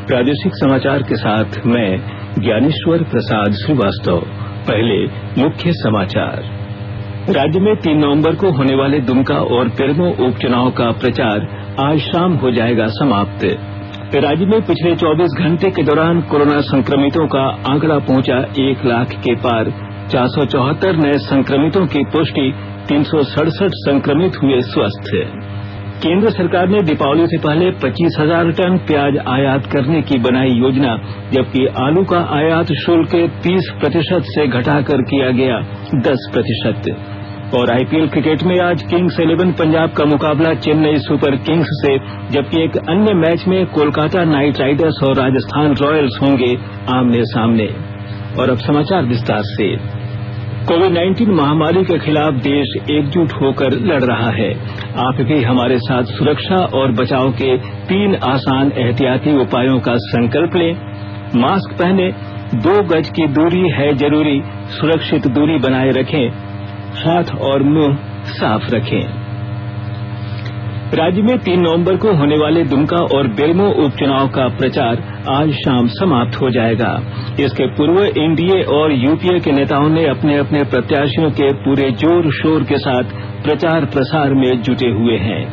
प्रादेशिक समाचार के साथ मैं ज्ञानेश्वर प्रसाद श्रीवास्तव। पहले मुख्य समाचार। राज्य में 3 नवंबर को होने वाले दुमका और बेरमो उपचुनाव का प्रचार आज शाम हो जाएगा समाप्त। राज्य में पिछले 24 घंटे के दौरान कोरोना संक्रमितों का आंकड़ा पहुंचा 1 लाख के पार। 474 नए संक्रमितों की पुष्टि, 367 संक्रमित हुए स्वस्थ। केंद्र सरकार ने दीपावली से पहले 25,000 टन प्याज आयात करने की बनाई योजना, जबकि आलू का आयात शुल्क 30% से घटाकर किया गया 10%। और आईपीएल क्रिकेट में आज किंग्स 11 पंजाब का मुकाबला चेन्नई सुपर किंग्स से, जबकि एक अन्य मैच में कोलकाता नाइट राइडर्स और राजस्थान रॉयल्स होंगे आमने सामने। और अब समाचार विस्तार से। कोविड-19 महामारी के खिलाफ देश एकजुट होकर लड़ रहा है। आप भी हमारे साथ सुरक्षा और बचाव के 3 आसान एहतियाती उपायों का संकल्प लें। मास्क पहने, 2 गज की दूरी है जरूरी, सुरक्षित दूरी बनाए रखें, हाथ और मुंह साफ रखें। राज्य में 3 नवंबर को होने वाले दुमका और बेरमो उपचुनाव का प्रचार आज शाम समाप्त हो जाएगा। इसके पूर्व एनडीए और यूपीए के नेताओं ने अपने अपने प्रत्याशियों के पूरे जोर शोर के साथ प्रचार प्रसार में जुटे हुए हैं।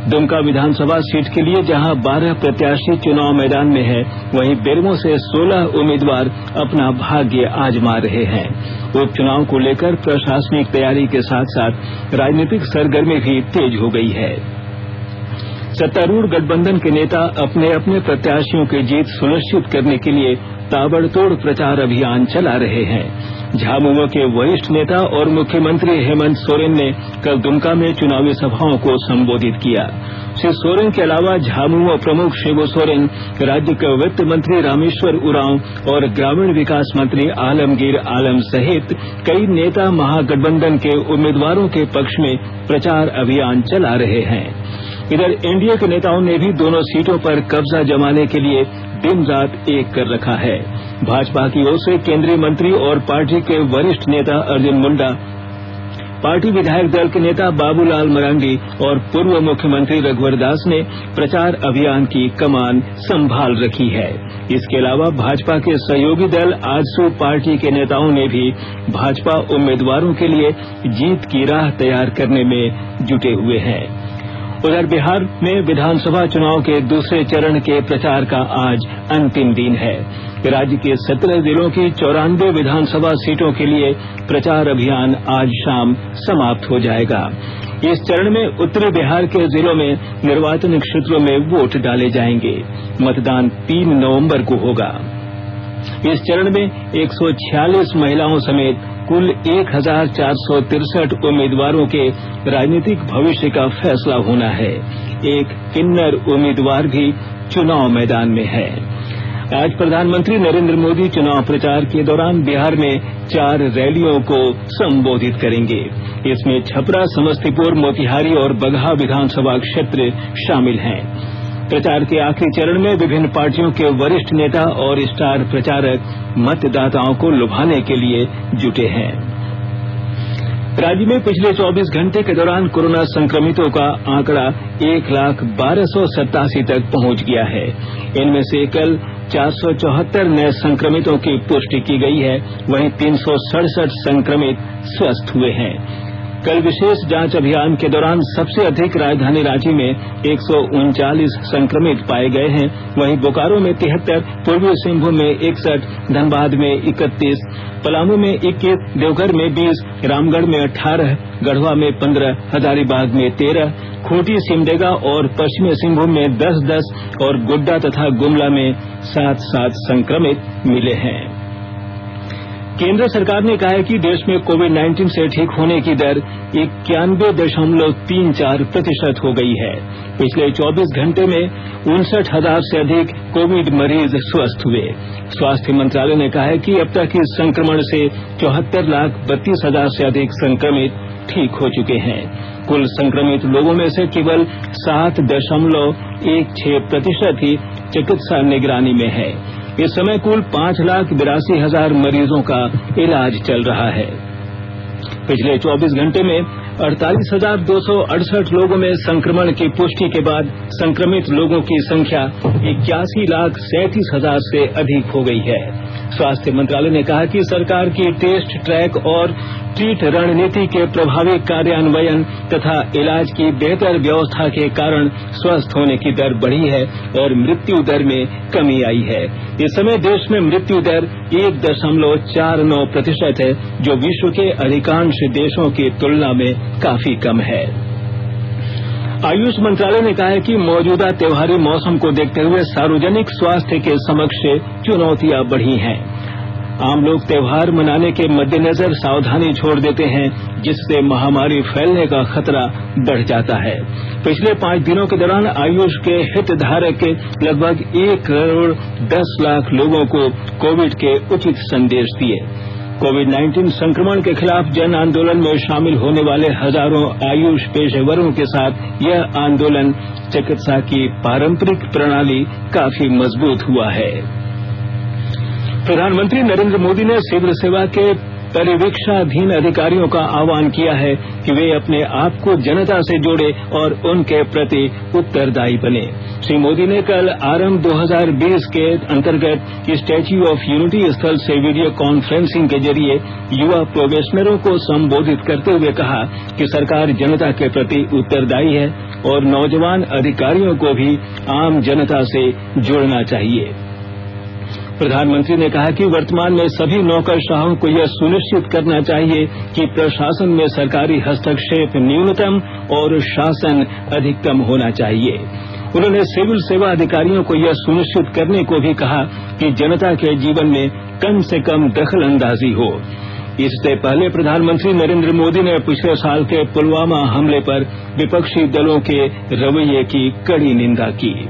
दुमका विधानसभा सीट के लिए जहां 12 प्रत्याशी चुनाव मैदान में है, वहीं बेरमो से 16 उम्मीदवार अपना भाग्य आजमा रहे हैं। उपचुनाव को लेकर प्रशासनिक तैयारी के साथ साथ राजनीतिक सरगर्मी भी तेज हो गई है। सत्तारूढ़ गठबंधन के नेता अपने अपने प्रत्याशियों की जीत सुनिश्चित करने के लिए ताबड़तोड़ प्रचार अभियान चला रहे हैं। झामुमो के वरिष्ठ नेता और मुख्यमंत्री हेमंत सोरेन ने कल दुमका में चुनावी सभाओं को संबोधित किया। श्री सोरेन के अलावा झामुमो प्रमुख शिबू सोरेन, राज्य के वित्त मंत्री रामेश्वर उरांव और ग्रामीण विकास मंत्री आलमगीर आलम सहित कई नेता महागठबंधन के उम्मीदवारों के पक्ष में प्रचार अभियान चला रहे हैं। इधर एनडीए के नेताओं ने भी दोनों सीटों पर कब्जा जमाने के लिए दिन रात एक कर रखा है। भाजपा की ओर से केंद्रीय मंत्री और पार्टी के वरिष्ठ नेता अर्जुन मुंडा, पार्टी विधायक दल के नेता बाबूलाल मरांडी और पूर्व मुख्यमंत्री रघुवर दास ने प्रचार अभियान की कमान संभाल रखी है। इसके अलावा भाजपा के सहयोगी दल आजसू पार्टी के नेताओं ने भी भाजपा उम्मीदवारों के लिए जीत की राह तैयार करने में जुटे हुए हैं। उधर बिहार में विधानसभा चुनाव के दूसरे चरण के प्रचार का आज अंतिम दिन है। राज्य के 17 जिलों की 94 विधानसभा सीटों के लिए प्रचार अभियान आज शाम समाप्त हो जाएगा। इस चरण में उत्तरी बिहार के जिलों में निर्वाचन क्षेत्रों में वोट डाले जाएंगे। मतदान 3 नवंबर को होगा। इस चरण में 146 महिलाओं समेत कुल 1463 उम्मीदवारों के राजनीतिक भविष्य का फैसला होना है। एक किन्नर उम्मीदवार भी चुनाव मैदान में है। आज प्रधानमंत्री नरेंद्र मोदी चुनाव प्रचार के दौरान बिहार में 4 रैलियों को संबोधित करेंगे। इसमें छपरा, समस्तीपुर, मोतिहारी और बगहा विधानसभा क्षेत्र शामिल हैं। प्रचार के आखिरी चरण में विभिन्न पार्टियों के वरिष्ठ नेता और स्टार प्रचारक मतदाताओं को लुभाने के लिए जुटे हैं। राज्य में पिछले 24 घंटे के दौरान कोरोना संक्रमितों का आंकड़ा 1,12,87 तक पहुंच गया है। इनमें से कल 474 नए संक्रमितों की पुष्टि की गई है, वहीं 367 संक्रमित स्वस्थ हुए हैं। कल विशेष जांच अभियान के दौरान सबसे अधिक राजधानी रांची में 139 संक्रमित पाए गए हैं, वहीं बोकारो में 73, पूर्वी सिंहभूम में 61, धनबाद में 31, पलामू में 21, देवघर में 20, रामगढ़ में 18, गढ़वा में 15, हजारीबाग में 13, खूंटी, सिमडेगा और पश्चिमी सिंहभूम में 10-10 और गोड्डा तथा गुमला में 7-7 संक्रमित मिले हैं। केंद्र सरकार ने कहा है कि देश में कोविड-19 से ठीक होने की दर 91.34% हो गई है। पिछले 24 घंटे में 59,000 से अधिक कोविड मरीज स्वस्थ हुए। स्वास्थ्य मंत्रालय ने कहा है कि अब तक इस संक्रमण से 74,32,000 से अधिक संक्रमित ठीक हो चुके हैं। कुल संक्रमित लोगों में से केवल 7.16% ही चिकित्सा निगरानी में है। इस समय कुल 5,82,000 मरीजों का इलाज चल रहा है। पिछले 24 घंटे में 48,268 लोगों में संक्रमण की पुष्टि के बाद संक्रमित लोगों की संख्या 81,37,000 से अधिक हो गई है। स्वास्थ्य मंत्रालय ने कहा कि सरकार की टेस्ट, ट्रैक और ट्रीट रणनीति के प्रभावी कार्यान्वयन तथा इलाज की बेहतर व्यवस्था के कारण स्वस्थ होने की दर बढ़ी है और मृत्यु दर में कमी आई है। इस समय देश में मृत्यु दर 1.49% है, जो विश्व के अधिकांश देशों की तुलना में काफी कम है। आयुष मंत्रालय ने कहा है कि मौजूदा त्योहारी मौसम को देखते हुए सार्वजनिक स्वास्थ्य के समक्ष चुनौतियां बढ़ी हैं। आम लोग त्योहार मनाने के मद्देनजर सावधानी छोड़ देते हैं, जिससे महामारी फैलने का खतरा बढ़ जाता है। पिछले 5 दिनों के दौरान आयुष के हितधारक लगभग 1,10,00,000 लोगों को कोविड के उचित संदेश दिए। कोविड-19 संक्रमण के खिलाफ जन आंदोलन में शामिल होने वाले हजारों आयुष पेशेवरों के साथ यह आंदोलन चिकित्सा की पारंपरिक प्रणाली काफी मजबूत हुआ है। प्रधानमंत्री नरेंद्र मोदी ने सिविल सेवा के परिवीक्षाधीन अधिकारियों का आह्वान किया है कि वे अपने आप को जनता से जोड़े और उनके प्रति उत्तरदायी बने। श्री मोदी ने कल आरंभ 2020 के अंतर्गत स्टैच्यू ऑफ यूनिटी स्थल से वीडियो कॉन्फ्रेंसिंग के जरिए युवा प्रोबेशनरों को संबोधित करते हुए कहा कि सरकार जनता के प्रति उत्तरदायी है और नौजवान अधिकारियों को भी आम जनता से जुड़ना चाहिए। प्रधानमंत्री ने कहा कि वर्तमान में सभी नौकरशाहों को यह सुनिश्चित करना चाहिए कि प्रशासन में सरकारी हस्तक्षेप न्यूनतम और शासन अधिकतम होना चाहिए। उन्होंने सिविल सेवा अधिकारियों को यह सुनिश्चित करने को भी कहा कि जनता के जीवन में कम से कम दखल अंदाजी हो। इससे पहले प्रधानमंत्री नरेंद्र मोदी ने पिछले साल के पुलवामा हमले पर विपक्षी दलों के रवैये की कड़ी निंदा की।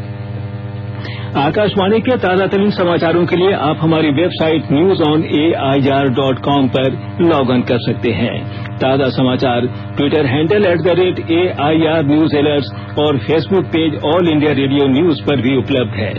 आकाशवाणी के ताजा तरीन समाचारों के लिए आप हमारी वेबसाइट newsonair.com पर लॉग ऑन कर सकते हैं। ताजा समाचार Twitter handle @AIR News Alerts और Facebook page all India radio news पर भी उपलब्ध है।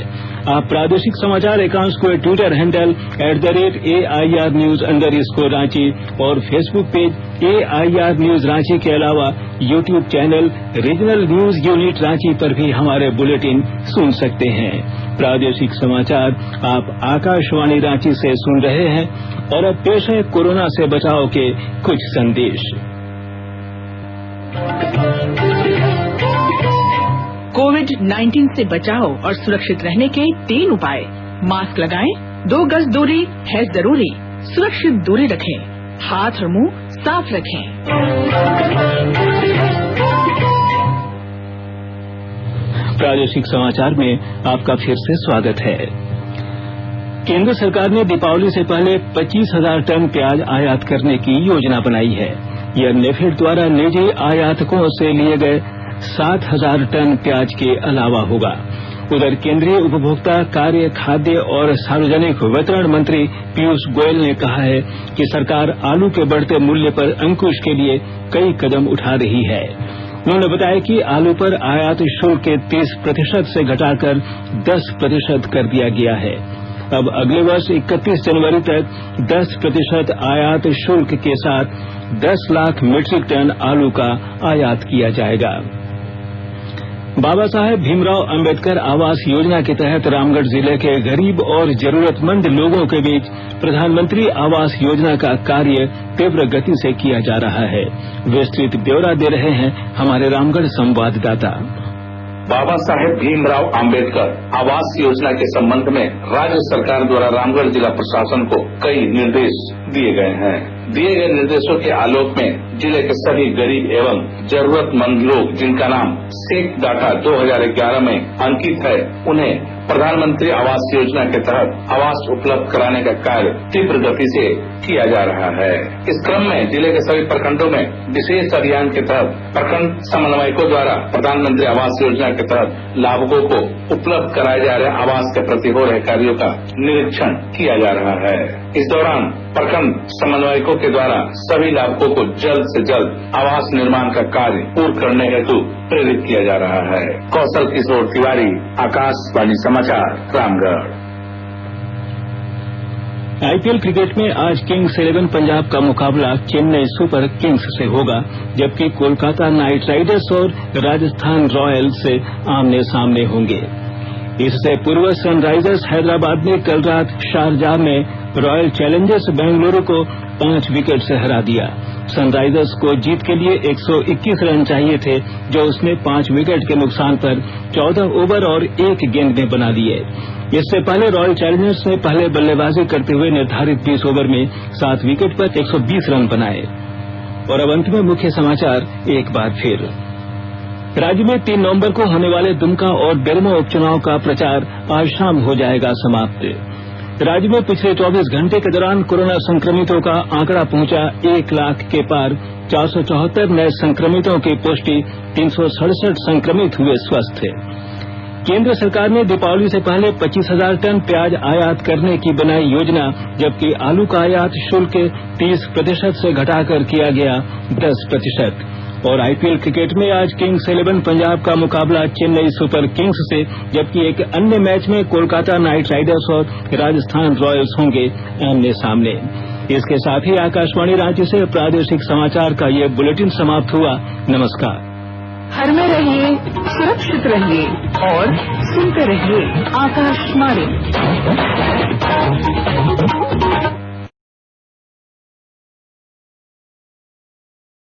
आप प्रादेशिक समाचार एकांश को ट्विटर हैंडल @AIR News_Ranchi और Facebook page AIR News Ranchi के अलावा YouTube channel regional news unit Ranchi पर भी हमारे बुलेटिन सुन सकते हैं। प्रादेशिक समाचार आप आकाशवाणी रांची से सुन रहे हैं और अब पेश है कोरोना से बचाव के कुछ संदेश। कोविड-19 से बचाव और सुरक्षित रहने के 3 उपाय। मास्क लगाएं, 2 गज दूरी है जरूरी, सुरक्षित दूरी रखें, हाथ और मुंह साफ रखें। प्रादेशिक समाचार में आपका फिर से स्वागत है। केंद्र सरकार ने दीपावली से पहले 25,000 टन प्याज आयात करने की योजना बनाई है। यह नेफेड द्वारा निजी आयातकों से लिए गए 7,000 टन प्याज के अलावा होगा। उधर केंद्रीय उपभोक्ता कार्य, खाद्य और सार्वजनिक वितरण मंत्री पीयूष गोयल ने कहा है कि सरकार आलू के बढ़ते मूल्य पर अंकुश के लिए कई कदम उठा रही है। उन्होंने बताया कि आलू पर आयात शुल्क के 30% से घटाकर 10% कर दिया गया है। अब अगले वर्ष 31 जनवरी तक 10% आयात शुल्क के साथ 10 लाख मीट्रिक टन आलू का आयात किया जाएगा। बाबा साहेब भीमराव अंबेडकर आवास योजना के तहत रामगढ़ जिले के गरीब और जरूरतमंद लोगों के बीच प्रधानमंत्री आवास योजना का कार्य तीव्र गति से किया जा रहा है। विस्तृत ब्यौरा दे रहे हैं हमारे रामगढ़ संवाददाता। बाबा साहेब भीमराव अंबेडकर आवास योजना के संबंध में राज्य सरकार द्वारा रामगढ़ जिला प्रशासन को कई निर्देश दिए गए हैं। दिए गए निर्देशों के आलोक में जिले के सभी गरीब एवं जरूरतमंद लोग जिनका नाम सेक डाटा 2011 में अंकित है, उन्हें प्रधानमंत्री आवास योजना के तहत आवास उपलब्ध कराने का कार्य तीव्र गति से किया जा रहा है। इस क्रम में जिले के सभी प्रखंडों में विशेष अभियान के तहत प्रखंड समन्वयकों द्वारा प्रधानमंत्री आवास योजना के तहत लाभुकों को उपलब्ध कराए जा रहे आवास के प्रति हो रहे कार्यों का निरीक्षण किया जा रहा है। इस दौरान प्रखंड समन्वयकों के द्वारा सभी लाभुकों को जल्द से जल्द आवास निर्माण का कार्य पूर्ण करने हेतु प्रेरित किया जा रहा है। कौशल किशोर तिवारी, आकाशवाणी समाचार, रामगढ़। आईपीएल क्रिकेट में आज किंग्स 11 पंजाब का मुकाबला चेन्नई सुपर किंग्स से होगा, जबकि कोलकाता नाइट राइडर्स और राजस्थान रॉयल्स से आमने सामने होंगे। इससे पूर्व सनराइजर्स हैदराबाद ने कल रात शारजाह में रॉयल चैलेंजर्स बेंगलुरु को 5 विकेट से हरा दिया। सनराइजर्स को जीत के लिए 121 रन चाहिए थे, जो उसने 5 विकेट के नुकसान पर 14 ओवर और 1 गेंद में बना दिए। इससे पहले रॉयल चैलेंजर्स ने पहले बल्लेबाजी करते हुए निर्धारित 20 ओवर में 7 विकेट पर 120 रन बनाए। और अब अंत में मुख्य समाचार एक बार फिर। राज्य में 3 नवंबर को होने वाले दुमका और बेरमो उपचुनाव का प्रचार आज शाम हो जाएगा समाप्त। राज्य में पिछले 24 घंटे के दौरान कोरोना संक्रमितों का आंकड़ा पहुंचा 1 लाख के पार। 474 नए संक्रमितों की पुष्टि, 367 संक्रमित हुए स्वस्थ। केंद्र सरकार ने दीपावली से पहले 25,000 टन प्याज आयात करने की बनाई योजना, जबकि आलू का आयात शुल्क 30% से घटाकर किया गया 10%। और आईपीएल क्रिकेट में आज किंग्स 11 पंजाब का मुकाबला चेन्नई सुपर किंग्स से, जबकि एक अन्य मैच में कोलकाता नाइट राइडर्स और राजस्थान रॉयल्स होंगे आमने सामने। इसके साथ ही आकाशवाणी रांची से प्रादेशिक समाचार का ये बुलेटिन समाप्त हुआ। नमस्कार। घर में रहिए, सुरक्षित रहिए और सुनते रहिए आकाशवाणी।